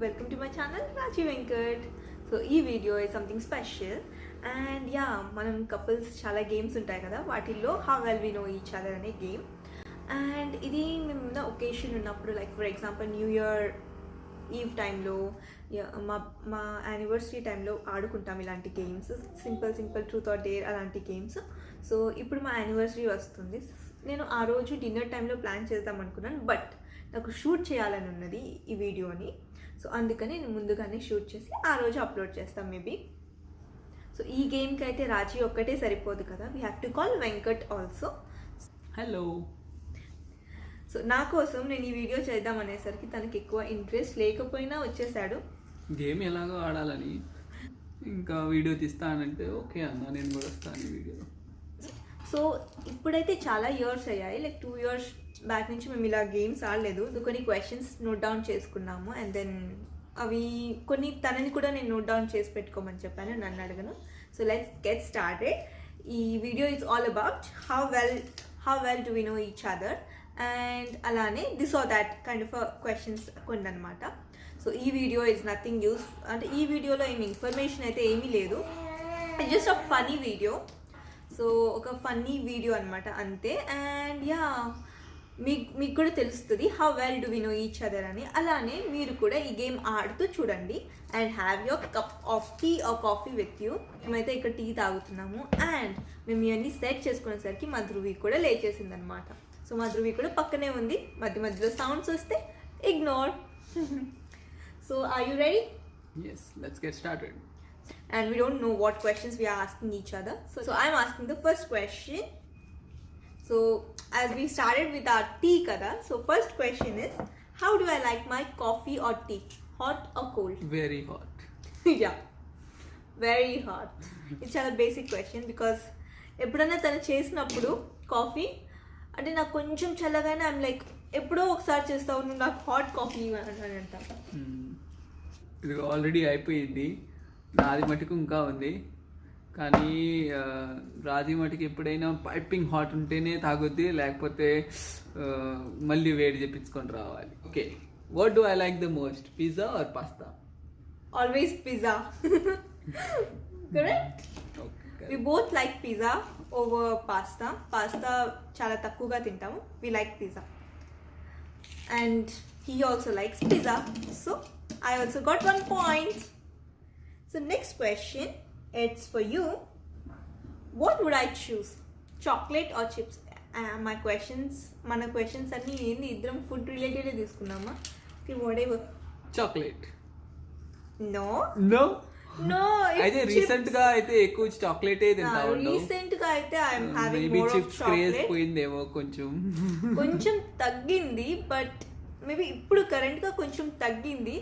welcome to my channel Raji Venkat. So ee video is something special and yeah, మనం couples చాలా games ఉంటాయి కదా, వాటిల్లో how well we know each other అనే game. And ఇది మేము ఒకేషన్ ఉన్నప్పుడు like for example new year ఈవ్ టైంలో మా యానివర్సరీ టైంలో ఆడుకుంటాం ఇలాంటి games. Simple truth or dare అలాంటి గేమ్స్. సో ఇప్పుడు మా యానివర్సరీ వస్తుంది. నేను ఆ రోజు డిన్నర్ టైంలో ప్లాన్ చేద్దాం అనుకున్నాను, బట్ నాకు షూట్ చేయాలని ఉన్నది ఈ వీడియోని. సో అందుకని నేను ముందుగానే షూట్ చేసి ఆ రోజు అప్లోడ్ చేస్తాం మేబీ. సో ఈ గేమ్కి అయితే రాజీ ఒక్కటే సరిపోదు కదా, we have to call Venkat also. Hello. So నా కోసం నేను ఈ వీడియో చేద్దాం అనేసరికి తనకి ఎక్కువ ఇంట్రెస్ట్ లేకపోయినా వచ్చేసాడు. గేమ్ ఎలాగో ఆడాలని ఇంకా వీడియో తీస్తానంటే ఓకే అన్న, నేను కూడా వస్తాను ఈ వీడియోలో. సో ఇప్పుడైతే చాలా ఇయర్స్ అయ్యాయి, లైక్ 2 years బ్యాక్ నుంచి మేము ఇలా గేమ్స్ ఆడలేదు. కొన్ని క్వశ్చన్స్ నోట్ డౌన్ చేసుకున్నాము అండ్ దెన్ అవి కొన్ని తనని కూడా నేను నోట్ డౌన్ చేసి పెట్టుకోమని చెప్పాను, నన్ను అడగను. So let's get started. ఈ video is all about how well do we know each other and అలానే this are that kind of questions కొన్ని అనమాట. సో ఈ వీడియో ఇస్ నథింగ్ యూస్, అంటే ఈ వీడియోలో ఏమి ఇన్ఫర్మేషన్ అయితే ఏమీ లేదు, just a funny video. So ఒక ఫన్నీ వీడియో అనమాట అంతే. అండ్ యా, మీకు కూడా తెలుస్తుంది how well do we know each other అని. అలానే మీరు కూడా ఈ గేమ్ ఆడుతూ చూడండి and have your cup of tea or coffee with you. మేమైతే ఇక్కడ టీ తాగుతున్నాము అండ్ మేము ఇవన్నీ సెట్ చేసుకునేసరికి మా ధృవి కూడా లేచేసింది అనమాట. సో మా ధృవి కూడా పక్కనే ఉంది, మధ్యలో సౌండ్స్ వస్తే ignore. So are you ready? Yes, let's get started. And we don't know what questions we are asking each other. So I'm asking the first question. So as we started with our tea kada, so first question is, how do I like my coffee or tea? Hot or cold? Very hot. Yeah, very hot. It's a basic question because ఎప్పుడైనా తను చేసినప్పుడు coffee అంటే నాకు కొంచెం చల్లగానే I'm like ఎప్పుడో ఒకసారి చేస్తావు నువ్వు నాకు హాట్ కాఫీ అని అంట. ఇది ఆల్రెడీ అయిపోయింది, నాది మటుకు ఇంకా ఉంది. కానీ రాజీ మటుకు ఎప్పుడైనా పైపింగ్ హాట్ ఉంటేనే తాగుద్ది, లేకపోతే మళ్ళీ వేడి చేపించుకొని రావాలి. Okay, what do I like the most, pizza or pasta? Always pizza. Correct. We both like pizza over pasta. Pasta చాలా తక్కువగా తింటాము. We like pizza. And he also likes pizza. So I also got 1 point. So next question, it's for you. What would I choose? Chocolate or chips? My questions అన్నీ ఏంది, ఇద్దరం food related తీసుకున్నామా? Okay, whatever. Chocolate. No. అయితే recent గా అయితే ఎక్కువ చాక్లెటే తింటా ఉన్నావు. రీసెంట్ గా అయితే I'm having maybe more of chips craze chocolate. పోయిందేమో కొంచెం తగ్గింది, బట్ మేబీ ఇప్పుడు కరెంట్ గా కొంచెం తగ్గింది.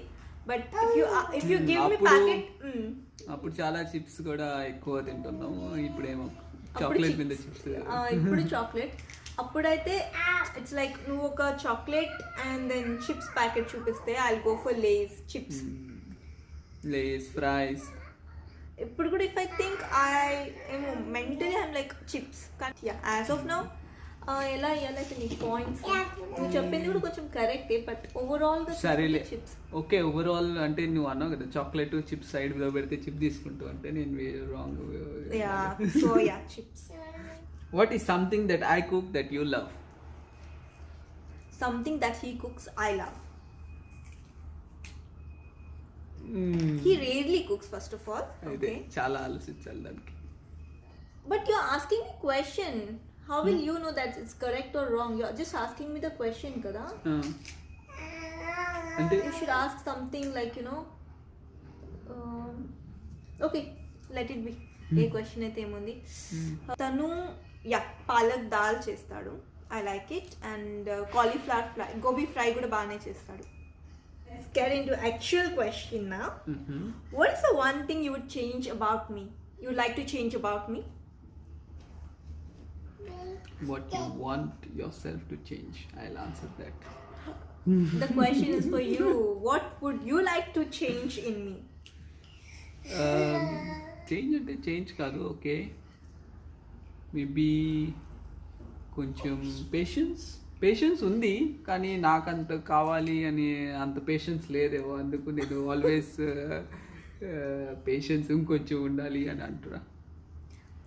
But if you give me packet, అప్పుడు చాలా చిప్స్ కూడా ఎక్కువ తింటున్నాము, ఇప్పుడేమో చాక్లెట్ మీద చిప్స్. ఇప్పుడు చాక్లెట్. అప్పుడైతే ఇట్స్ లైక్ నువ్వు ఒక chocolate and then chips packet చూపిస్తే I will go for Lay's chips, Lay's, fries. ఇప్పుడు కూడా ఇఫ్ ఐ థింక్ ఏమో మెంటలీ ఐఎమ్ లైక్ చిప్స్. కానీ యాజ్ ఆఫ్ నౌ ఎలా ఇవ్వాలైతే నీ పాయింట్స్ నువ్వు చెప్పింది కూడా కొంచెం కరెక్టే, బట్ ఓవరాల్ గా సరేలే. చిప్స్. ఓకే, ఓవరాల్ అంటే నువ్వు అన్నావు కదా చాక్లెట్ చిప్స్ సైడ్ లో పెడితే చిప్ తీసుకుంటావు అంటే నేను wrong. So yeah, chips. What is something that I cook that you love? Something that he cooks I love. He rarely cooks, first of all. Okay. చాలా ఆలోచించాలి దానికి. But you're asking me question. How will you know that it's correct or wrong? You're just asking me the question, kada? అంటే You should ask something like, okay, let it be. A question అయితే ఏముంది, తను పాలక్ దాల్ చేస్తాడు, I like it. And cauliflower fry, gobi fry కూడా బాగానే చేస్తాడు. Let's get into actual question now. What is the one thing you would change about me? You would like to change about me? what you want yourself to change, I'll answer that. The question is for you. What would you like to change in me? Change అంటే change కాదు, okay, maybe కొంచెం patience patience ఉంది కానీ నాకు అంత కావాలి అని అంత పేషెన్స్ లేదేమో, అందుకు నేను ఆల్వేస్ పేషెన్స్ ఇంకొంచెం ఉండాలి అని అంటున్నా.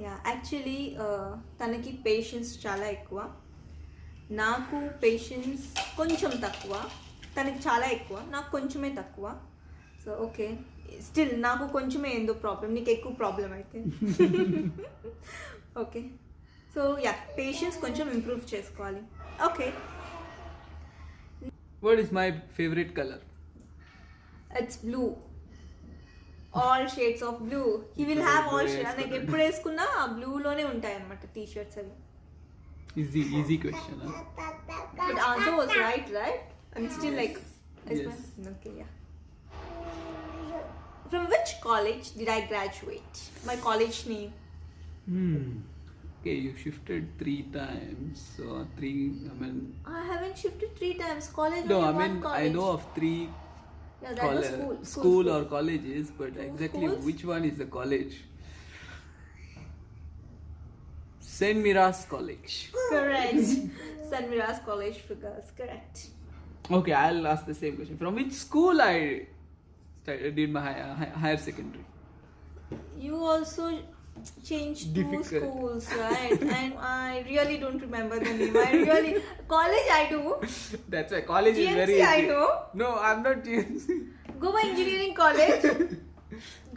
యాక్చువల్లీ తనకి పేషెన్స్ చాలా ఎక్కువ, నాకు పేషెన్స్ కొంచెం తక్కువ. తనకి చాలా ఎక్కువ, నాకు కొంచెమే తక్కువ. సో ఓకే, స్టిల్ నాకు కొంచెమే ఏందో ప్రాబ్లం, నీకు ఎక్కువ ప్రాబ్లం అయితే. ఓకే, సో పేషెన్స్ కొంచెం ఇంప్రూవ్ చేసుకోవాలి. Okay, what is my favourite colour? It's blue. All shades of blue. He will have all shades. నాకు ఎప్పుడు వేసుకున్నా ఆ బ్లూలోనే ఉంటాయి అన్నమాట టీ షర్ట్స్ అవి. Easy question. But answer was right? I'm still like, yes. Okay, yeah. From which college did I graduate? My college name. Okay, you shifted 3 times. So 3, I mean. I haven't shifted 3 times. College. No, only I mean one college. I know of 3 Yeah, that was school or colleges, but Two exactly schools? which one is the college? Saint Mira's College. Correct. San Miras College for girls. Correct. Okay, I'll ask the same question. From which school I did my higher secondary? You also changed 2 Difficult. schools, right? And I really don't remember the name. College I do. That's why college is GMC very easy. I know. No, I'm not GMC. Goa Engineering College.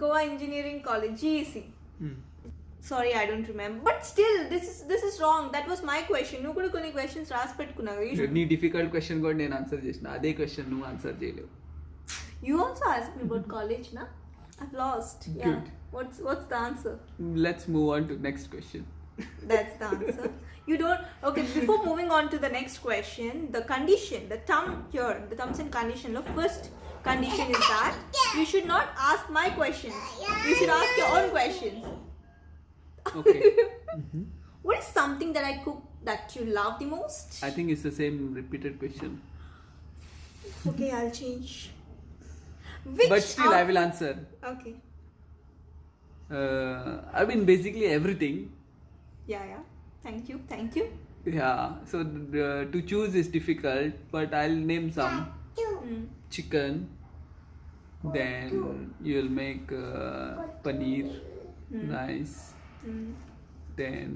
Goa Engineering College. GEC. Sorry, I don't remember. But still, this is wrong. That was my question. నువ్వు కూడా కొన్ని questions రాసి పెట్టుకున్నావు. నీ difficult question కూడా నేను answer చేసిన, అదే క్వశ్చన్ నువ్వు ఆన్సర్ చేయలేవు. You also asked me about college, na? I've lost. Yeah. Good. What's the answer? Let's move on to next question. That's the answer. You don't. Okay, before moving on to the next question, the condition, the term here, the terms and condition. The first condition is that you should not ask my questions. You should ask your own questions. Okay. What is something that I cook that you love the most? I think it's the same repeated question. Okay, I'll change. But still, I will answer. Okay. I mean, basically everything. Yeah. Thank you. Yeah. So to choose is difficult, but I'll name some. Chicken. Then you'll make paneer. Nice. Then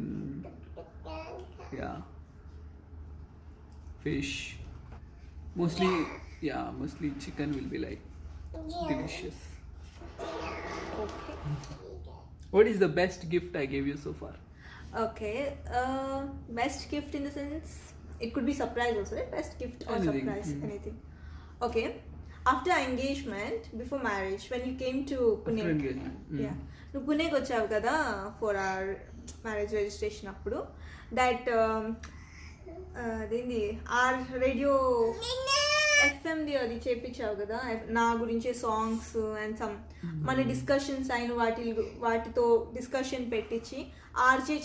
fish. Mostly chicken will be like delicious. Okay. What is the best gift I gave you so far? Okay. Best gift in the sense, it could be surprise also, right? Best gift or Anything. surprise, anything. Okay. After engagement, before marriage, when you came to Pune. After engagement. Yeah. నువ్వు పుణేకి వచ్చావు కదా for our marriage registration అప్పుడు. That అదేంది are radio ఎఫ్ఎంది అది చేపించావు కదా, నా గురించే songs and some మన డిస్కషన్స్ అయిన వాటితో డిస్కషన్ పెట్టించి ఆర్జే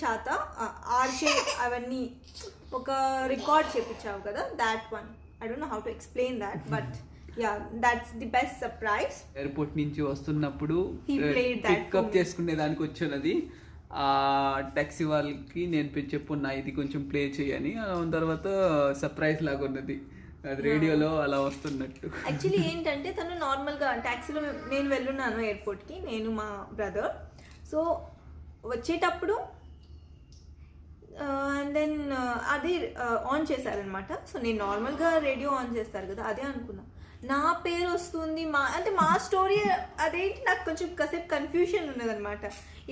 అవన్నీ ఒక రికార్డ్ చేపించావు కదా. That one I don't know how to explain that, but that's the best surprise. Airport నుంచి వస్తున్నప్పుడు He played that pickup for me. చేసుకునే దానికి వచ్చినది ఆ టాక్సీ వాళ్ళకి నేను చెప్పున్నా ఇది కొంచెం ప్లే చేయని, తర్వాత సర్ప్రైజ్ లాగా ఉన్నది అది రేడియోలో అలా వస్తున్నట్టు. యాక్చువల్లీ ఏంటంటే తను నార్మల్గా ట్యాక్సీలో నేను వెళ్ళున్నాను ఎయిర్పోర్ట్కి, నేను మా బ్రదర్. సో వచ్చేటప్పుడు అండ్ దెన్ అది ఆన్ చేశారనమాట. సో నేను నార్మల్గా రేడియో ఆన్ చేస్తారు కదా, అదే అనుకున్నా. నా పేరు వస్తుంది, మా స్టోరీ అదేంటి, నాకు కొంచెం కాసేపు కన్ఫ్యూషన్ ఉన్నదనమాట.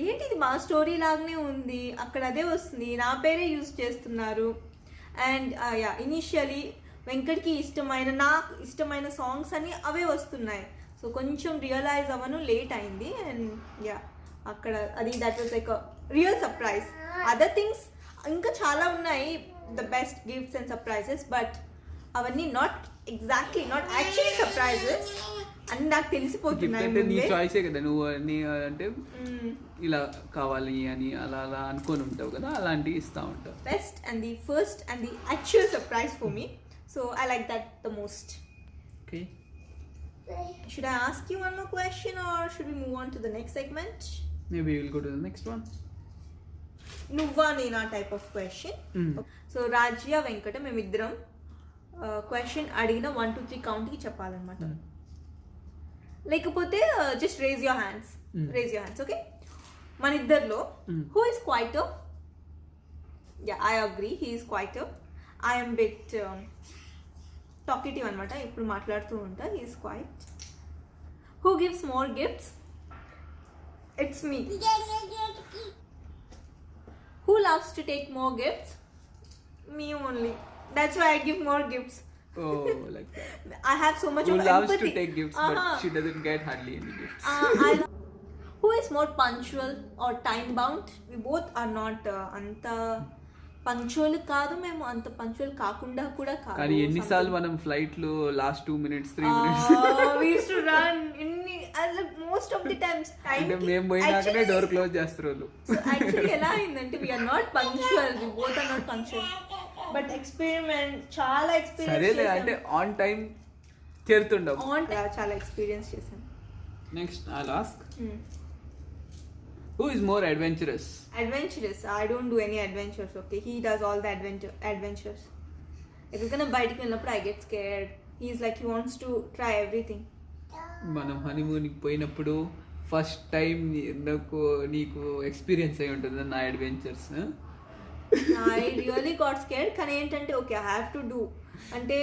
ఏంటి ఇది మా స్టోరీ లాగానే ఉంది, అక్కడ అదే వస్తుంది, నా పేరే యూజ్ చేస్తున్నారు. అండ్ ఇనీషియలీ వెంకట్కి నాకు ఇష్టమైన సాంగ్స్ అన్ని అవే వస్తున్నాయి. సో కొంచెం రియలైజ్ అవ్వను లేట్ అయింది. అండ్ అక్కడ అది that was like real surprise. Other things ఇంకా చాలా ఉన్నాయి, the best gifts and surprises, but అవన్నీ నాట్ యాక్చువల్లీ సర్ప్రైజెస్ అని నాకు తెలిసిపోతున్నాయి. అంటే నీ చాయిసే కదా, నువ్వు అన్ని అంటే ఇలా కావాలి అని అలా అలా అనుకొని ఉంటావు కదా, అలాంటివి ఇస్తా ఉంటావు. Best and the first and the actual surprise for me. So I like that the most. Okay, should I ask you one more question or should we move on to the next segment? Maybe will go to the next one. నువ్వా నేనా type of question. So రాజ్య వెంకట మేమిద్దరం question అడిగిన 1 2 3 కౌంట్కి చెప్పాలన్నమాట. లేకపోతే just raise your hands. Okay, మన ఇద్దరిలో who is quieter? Yeah, I agree, he is quieter. I'm bit talkative అనమాట, ఇప్పుడు మాట్లాడుతూ ఉంటా. He is quiet. Who gives more gifts? It's me. Who loves to take more gifts? Me only. That's why I give more gifts. Oh, like that. I have so much Who of loves empathy. to take gifts, but she doesn't get hardly any gifts. Who is more punctual or time bound? We both are not anta punctual కాదు, మేము అంత punctual కాకుండా కూడా కాదు. కానీ ఎన్నిసార్లు మనం flight లో last 2 minutes 3 minutes we used to run most of the times. అంటే మేము పోయినాకనే డోర్ క్లోజ్ చేస్తారు వాళ్ళు. So actually ఎలా అయిందంటే we are not punctual, we both are not punctual, but చాలా ఎక్స్పీరియన్స్ సరేలే అంటే ఆన్ టైం చేరుతుండవు. చాలా ఎక్స్పీరియన్స్ చేశాను. Next I ask, who is more adventurous? I don't do any adventures. Okay, he does all the adventures. ఎక్కడికైనా బయటికి వెళ్ళినప్పుడు I get scared. He's like he wants to try everything. మనం హనీమూన్కి పోయినప్పుడు first time నీకు experience అయి ఉంటుంది నా adventures. I really got scared. కానీ ఏంటంటే okay, I have to do అంటే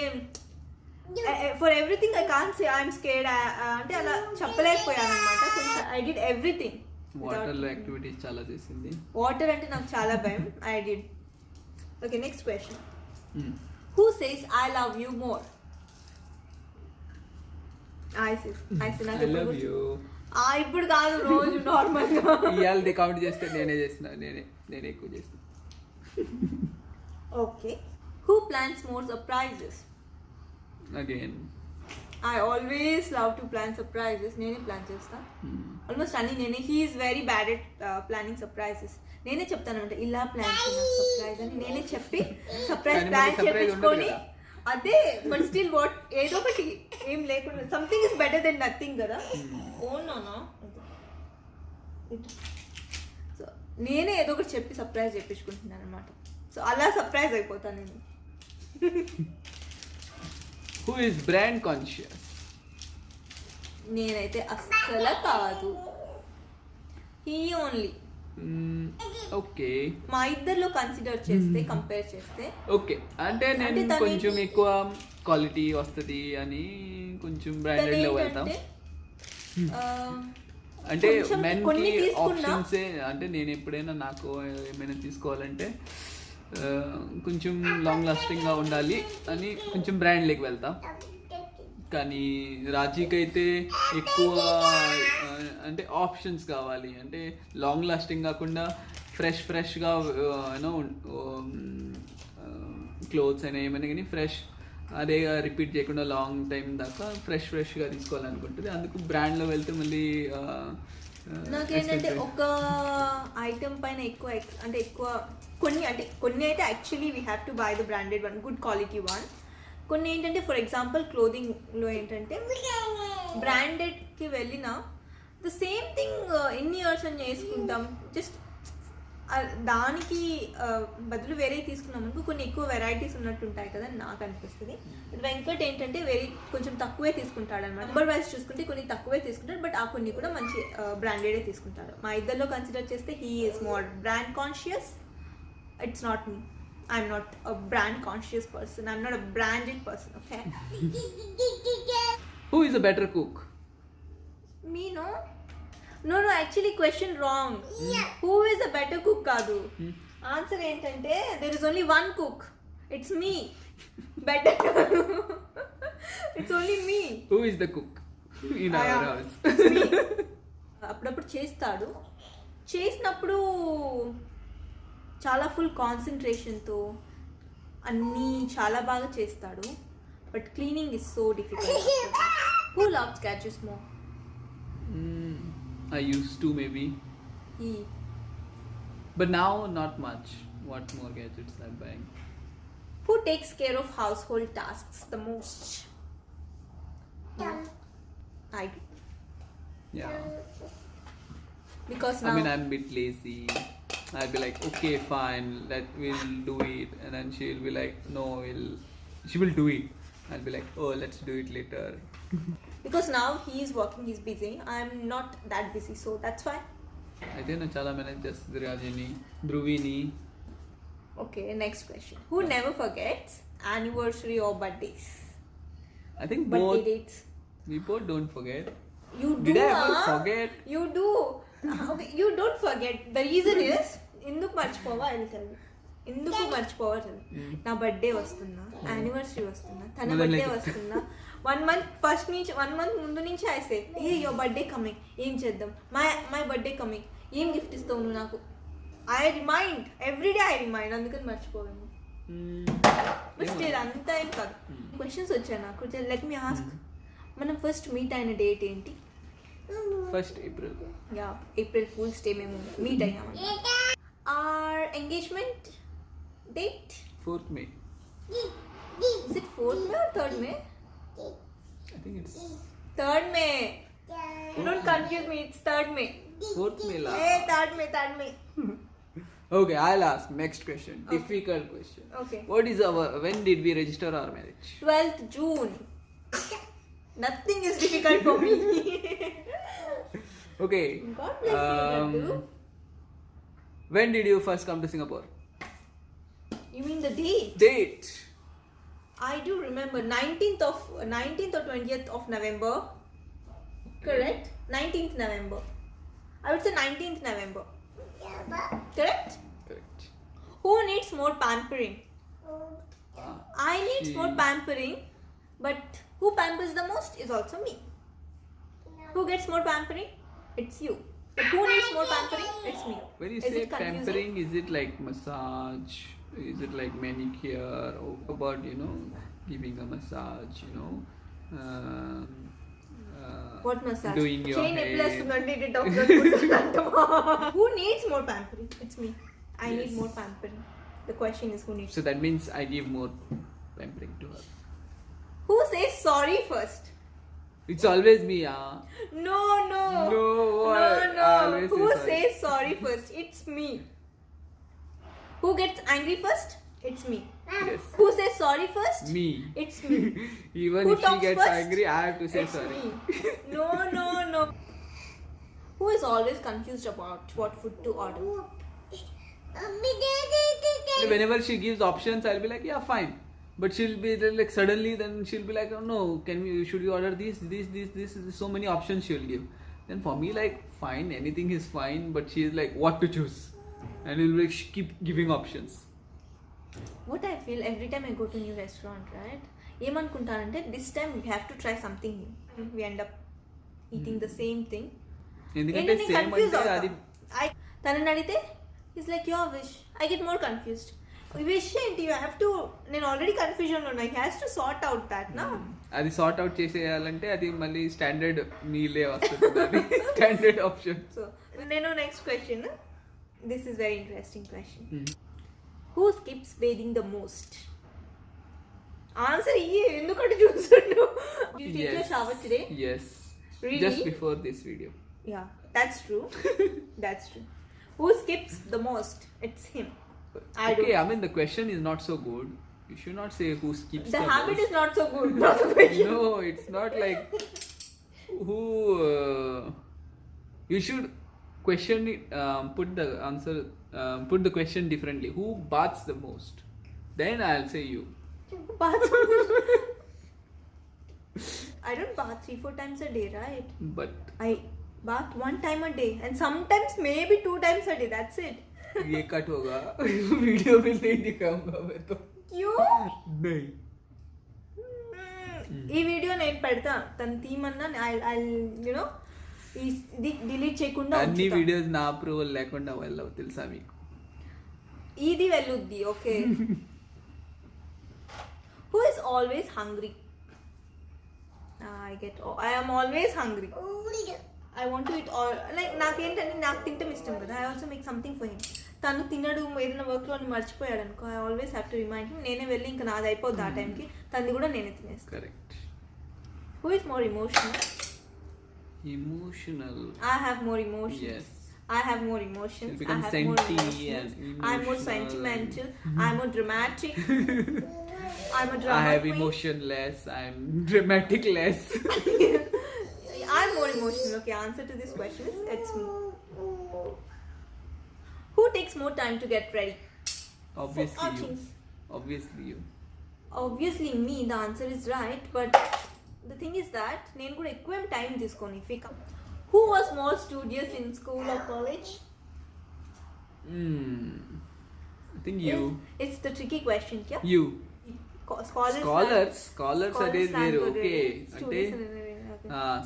for everything I can't say I'm scared. అంటే అలా చెప్పలేకపోయాను అనమాట. కొంచెం I did everything. వాటర్ లో యాక్టివిటీస్ చాలా చేసింది. వాటర్ అంటే నాకు చాలా భయం. I did. Okay, next question. Who says I love you more? I say I love you. ఇప్పుడు కాదు, రోజు నార్మల్ గా. ఇయాల్ది కౌంట్ చేస్తే నేనే ఎక్కువ చేసిన. Okay. Who plans more surprises? Again, I always love to plan surprises. నేనే ప్లాన్ చేస్తా ఆల్మోస్ట్ అన్ని నేనే. He is very bad at planning surprises. నేనే చెప్తాను అంటే ఇలా ప్లాన్ సర్ప్రైజ్ అని నేనే చెప్పి సర్ప్రైజ్ ప్లాన్ చేపించుకొని అదే. బట్ స్టిల్ వాట్ ఏదో ఒకటి ఏం లేకుండా something is better than nothing కదా. ఓనా సో నేనే ఏదో ఒకటి చెప్పి సర్ప్రైజ్ చేపించుకుంటున్నాను అనమాట. సో అలా సర్ప్రైజ్ అయిపోతాను నేను. who is brand conscious? నేనైతే అస్సలు కాదు. He only. ఓకే, మా ఇద్దరిలో కన్సిడర్ చేస్తే కంపేర్ చేస్తే ఓకే అంటే నేను కొంచెం ఎక్కువ క్వాలిటీ వస్తుంది అని కొంచెం బ్రాండెడ్ లో వెళ్తాం. అంటే మెన్ కి ఆప్షన్స్ అంటే నేను ఎప్పుడైనా నాకు ఏమైనా తీసుకోవాలంటే కొంచెం లాంగ్ లాస్టింగ్ గా ఉండాలి అని కొంచెం బ్రాండ్ లేకి వెళ్తాం. కానీ రాజీకి అయితే ఎక్కువ అంటే ఆప్షన్స్ కావాలి. అంటే లాంగ్ లాస్టింగ్ కాకుండా ఫ్రెష్గా యూనో క్లోత్స్ అయినా ఏమైనా కానీ ఫ్రెష్ అదే రిపీట్ చేయకుండా లాంగ్ టైం దాకా ఫ్రెష్గా తీసుకోవాలనుకుంటుంది. అందుకు బ్రాండ్లో వెళ్తే మళ్ళీ నాకేంటంటే ఒక ఐటమ్ పైన ఎక్కువ కొన్ని అయితే actually we have to buy the branded one, good quality one. కొన్ని ఏంటంటే ఫర్ ఎగ్జాంపుల్ క్లోదింగ్లో ఏంటంటే బ్రాండెడ్కి వెళ్ళిన ద సేమ్ థింగ్ ఎన్ని ఇయర్స్ అని చేసుకుంటాం. జస్ట్ దానికి బదులు వేరే తీసుకున్నాం అనుకో కొన్ని ఎక్కువ వెరైటీస్ ఉన్నట్టు ఉంటాయి కదా నాకు అనిపిస్తుంది. వెంకట్ ఏంటంటే కొంచెం తక్కువే తీసుకుంటాడు అనమాట. నెంబర్ వైజ్ చూసుకుంటే కొన్ని తక్కువే తీసుకుంటాడు, బట్ ఆ కొన్ని కూడా మంచి బ్రాండెడే తీసుకుంటాడు. మా ఇద్దరిలో కన్సిడర్ చేస్తే he is more brand conscious. It's not me. I'm not a brand conscious person. I'm not a branded person, okay? Who is a better cook? Me, no, actually question wrong. Who is a better cook kadu? Answer ఏంటంటే there is only one cook. It's me. Better. It's only me. Who is the cook in our house? It's me. అప్పుడప్పుడు చేస్తాడు. చేసినప్పుడు చాలా full కాన్సన్ట్రేషన్తో అన్నీ చాలా బాగా చేస్తాడు. But cleaning is so difficult. Who loves gadgets more? I used to maybe. He. But now not much. What more gadgets I'm buying? Who takes care of household tasks the most? I do. Yeah. Because now I mean I'm a bit lazy. I'll be like, okay, fine, we'll do it, and then she'll be like, no, she will do it. I'll be like, oh, let's do it later. Because now he is working, he's busy. I'm not that busy, so that's why. అయితే నేను చాలా manage చేస్తుంది రాజీని ధ్రువిని. Okay, next question. Who never forgets anniversary or birthdays? I think Birthday both. dates. We both don't forget. You do. Did I ever huh? forget? You do. Okay, you don't forget. The reason is ఎందుకు మర్చిపోవా I will tell you. ఎందుకు మర్చిపోవా నా birthday వస్తుందా, anniversary వస్తుందా, తన birthday వస్తుందా, 1 month first నుంచి 1 month ముందు నుంచి I say a your birthday coming, ఏం చేద్దాం, మై బర్త్డే కమింగ్, ఏం గిఫ్ట్ ఇస్తావు నువ్వు నాకు, I remind everyday, I remind, అందుకని మర్చిపోయాను. బట్ స్టిల్ అంతా ఏం కాదు. క్వశ్చన్స్ వచ్చాయి నాకు. లెట్ మీ ఆస్క్, మనం ఫస్ట్ మీట్ అయిన డేట్ ఏంటి? 1st April. Yeah, April fools day మేము మీట్ అయ్యామండి. Our engagement date? 4th May. Is it 4th May or 3rd May? I think it's 3rd May. You don't confuse me, it's 3rd May. 4th May la. Hey, 3rd May. Okay, I'll ask next question. Okay. Difficult question. Okay. When did we register our marriage? 12th June. Nothing is difficult for me. Okay. God bless you, Laddu. When did you first come to Singapore? You mean the date? Date. I do remember 19th or 20th of November. Correct? 19th November. I would say 19th November. Correct? Correct. Who needs more pampering? I need she- more pampering, but who pampers the most is also me. Who gets more pampering? It's you. But who needs more pampering? It's me. When you Is say it confusing? pampering, is it like massage? Is it like manicure? Or about, giving a massage, What massage? doing your Chain hair. plus gandhi doctor. Who needs more pampering? It's me. I Yes. need more pampering. The question is who needs. So that means I give more pampering to her. Who says sorry first? It's always me, No. No, No. I always Who say sorry. says sorry first? It's me. Who gets angry first? It's me. Yes. Who says sorry first? Me. It's me. Even Who if she talks gets first? angry, I have to say It's sorry. me. No. Who is always confused about what food to order? Whenever she gives options, I'll be like, yeah, fine. But she'll be like, suddenly, then she'll be like, oh no, should we order this, so many options she'll give. Then for me, like, fine, anything is fine, but she's like, what to choose? And it'll be like, she keep giving options. What I feel every time I go to a new restaurant, right? ఏమనుకుంటానంటే this time we have to try something new. We end up eating the same thing. ఎందుకంటే ఏంటంటే same confused అంటే అవుతాం. అది తనని అడిగితే it's like your wish. I get more confused. Wish ఏంటి, you have to, నేను already confusion ఉన్నా, he has to sort out that నా. అది సార్ట్ అవుట్ చేసేయాలంటే అది మళ్ళీ స్టాండర్డ్ మీలే వస్తుంది. Standard option. సో నేను next question, this is very interesting question. Who skips bathing the most? Answer ఇయ్యి, ఎందుకంటే చూస్తుండు. You take your shower today? Yes. Really? Just before this video. Yeah, that's true. That's true. Who skips the most? It's him. I Okay, don't. I mean the question is not so good. You should not say who skips The habit most. is not so good. Not the question. No, it's not like who. You should question it. Put the answer. Put the question differently. Who baths the most? Then I'll say you. Bath. I don't bath 3-4 times a day, right? But I bath 1 time a day, and sometimes maybe 2 times a day. That's it. ये cut होगा. Video में नहीं दिखाऊंगा मैं तो. क्यों? नहीं. ఈ వీడియో నేను పెడతా, తను తీమన్నా ఐ యునో ఇది డిలీట్ చేయకుండా అన్ని ఉంచుతా. వీడియోస్ నా అప్రూవల్ లేకుండా వెళ్ళవు తెలుసా మీకు. ఇది వెళ్ళుద్ది. Okay. Who is always hungry? I am always hungry. I want to eat all, like నాకేంటంటే నాకు తింటే ఇష్టం కదా. I also make something for him. తను తినడు, ఏదైనా వర్క్లో మర్చిపోయాడు అనుకో, I always have to remind him. నేనే వెళ్ళి ఇంకా నాది అయిపోద్ది ఆ టైంకి, తనది కూడా నేనే తినేస్తాను. Correct. Who is more emotional? Emotional. I have more emotions. Yes. I have more emotions. She'll become I have more senti emotions. and I'm more emotional sentimental. I'm more dramatic. I'm a drama I have queen. emotionless. I'm dramatic less. I'm more emotional. Okay, answer to this question is it's me. Who takes more time to get ready? Obviously For you. outings. Obviously you. Obviously me, the answer is right, but the thing is that నేను కూడా ఎక్కువ time తీసుకోను. Who was more studious in school or college? I think you. It's the tricky question. Yeah? You. Scholars అనేది వేరు. Okay అంటే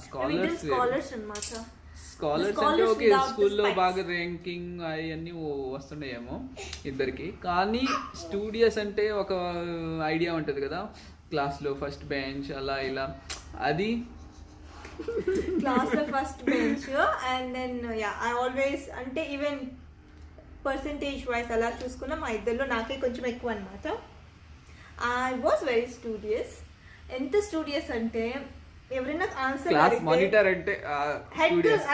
scholars scholars అన్నమాట. Scholars అంటే scholars okay without the స్కూల్లో specs. బాగా ర్యాంకింగ్ అవన్నీ వస్తుండేమో ఇద్దరికి. కానీ స్టూడియస్ అంటే ఒక ఐడియా ఉంటుంది కదా, క్లాస్లో ఫస్ట్ బెంచ్ అలా ఇలా. అది క్లాస్ లో first bench and then I always అంటే ఈవెన్ పర్సంటేజ్ వైజ్ అలా చూసుకున్నా మా ఇద్దరిలో నాకే కొంచెం ఎక్కువ అనమాట. I was very studious. ఎంత స్టూడియస్ అంటే ఎవరైనా ఆన్సర్ క్లాస్ మానిటర్ అంటే I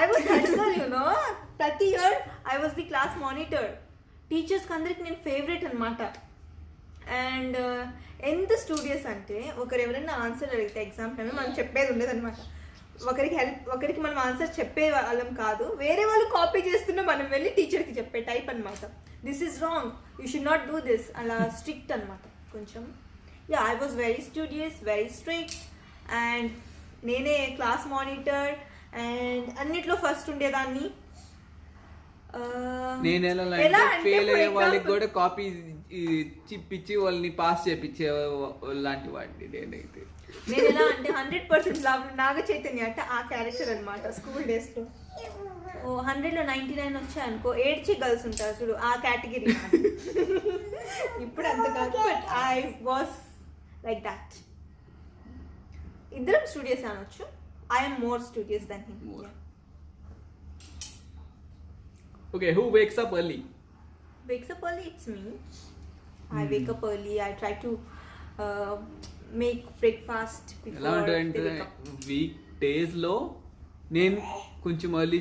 was head girl you know. ప్రతి year I was the class monitor. టీచర్స్కి అందరికి నేను ఫేవరెట్ అనమాట. అండ్ ఎంత స్టూడియస్ అంటే ఒకరు ఎవరైనా ఆన్సర్ అడిగితే ఎగ్జామ్ టైంలో మనం చెప్పేది ఉండదు అనమాట. ఒకరికి మనం ఆన్సర్ చెప్పే వాళ్ళం కాదు, వేరే వాళ్ళు కాపీ చేస్తున్నా మనం వెళ్ళి టీచర్కి చెప్పే టైప్ అనమాట. This is wrong, you should not do this, అలా స్ట్రిక్ట్ అనమాట కొంచెం. I was very studious, very strict. And నేనే క్లాస్ మానిటర్ అండ్ అన్నిట్లో ఫస్ట్ ఉండేదాన్ని. నేను ఎలా ఫెయిల్ అయ్యే వాళ్ళకి కూడా కాపీ చిప్పించి వాళ్ళని పాస్ చేపించే లాంటి వాడిని నేనైతే. నేను ఎలా అంటే 100% నాగ చైతన్య అంటే ఆ క్యారెక్టర్ అనమాట స్కూల్ డేస్లో. 100లో 99 వచ్చాయనుకో ఏడ్చి గర్ల్స్ ఉంటారు చూడు, ఆ కేటగిరీ. ఇప్పుడు అంత కాదు, but I was like that. ఇద్దరం స్టూడియస్ అనొచ్చు. I'm more studious than him. Okay, who wakes up early? Wakes up early, it's me. I wake up early. I try to make breakfast before ఎలా they అంటే wake up. Week డేస్లో నేను కొంచెం early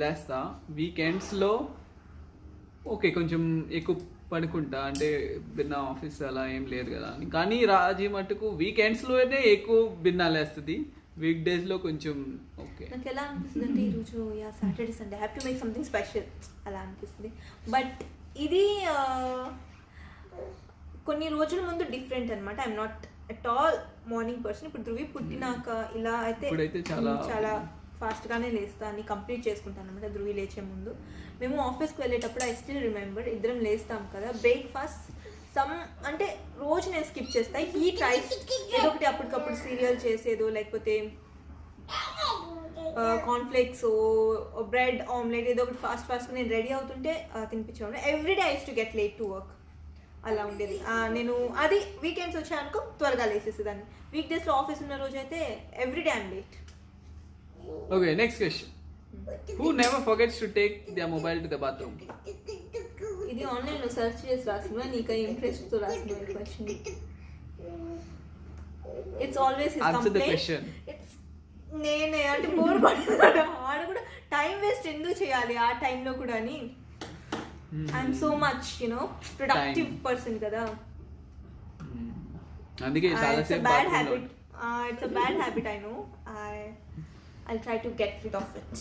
లేస్తా. వీకెండ్స్లో okay కొంచెం ఎక్కువ పడుకుంటా, అంటే భిన్న ఆఫీస్ అలా ఏం లేదు కదా అని. కానీ రాజీ మటుకు వీకెండ్స్లోనే ఎక్కువ భిన్నా లేస్తుంది, వీక్ డేస్లో కొంచెం ఓకే. నాకు ఎలా అనిపిస్తుంది అంటే ఈరోజు Saturday Sunday have to make something special అలా అనిపిస్తుంది. బట్ ఇది కొన్ని రోజుల ముందు డిఫరెంట్ అనమాట. I'm not at all morning person. ఇప్పుడు ధృవి పుట్టినాక ఇలా అయితే ఇప్పుడైతే చాలా ఫాస్ట్గానే లేస్తా, అన్ని కంప్లీట్ చేసుకుంటాను అనమాట ధృవి లేచే ముందు. మేము ఆఫీస్కి వెళ్ళేటప్పుడు ఐ స్టిల్ రిమెంబర్ ఇద్దరం లేస్తాం కదా, బ్రేక్ఫాస్ట్ అంటే రోజు నేను స్కిప్ చేస్తా. ఈ ట్రైస్ ఏదో ఒకటి అప్పటికప్పుడు సీరియల్ చేసేదో, లేకపోతే కార్న్ఫ్లేక్స్, బ్రెడ్ ఆమ్లెట్ ఏదో ఒకటి ఫాస్ట్గా నేను రెడీ అవుతుంటే తినిపించేవాడు. Everyday I use to get late to work, అలా ఉండేది. నేను అది వీకెండ్స్ వచ్చాయనుకో త్వరగా లేసేసేదాన్ని. వీక్ డేస్లో ఆఫీస్ ఉన్న రోజు అయితే everyday I'm late. Okay, next question. Who never forgets to take their mobile to the bathroom? ఇది ఆన్లైన్లో సెర్చ్ చేసి రాసిన, నీకు ఇంట్రెస్ట్తో రాసిన question. It's always his Answer the complaint. question. It's నేనే అంటే బోర్ పడుతున్నాడు. ఆడు కూడా టైం వేస్ట్ ఎందుకు చేయాలి ఆ టైంలో కూడా అని. I'm so much productive person కదా. అందుకే చాలా It's a సేపు bad bathroom లో habit. It's a bad habit, I know. I'll try to get rid of it.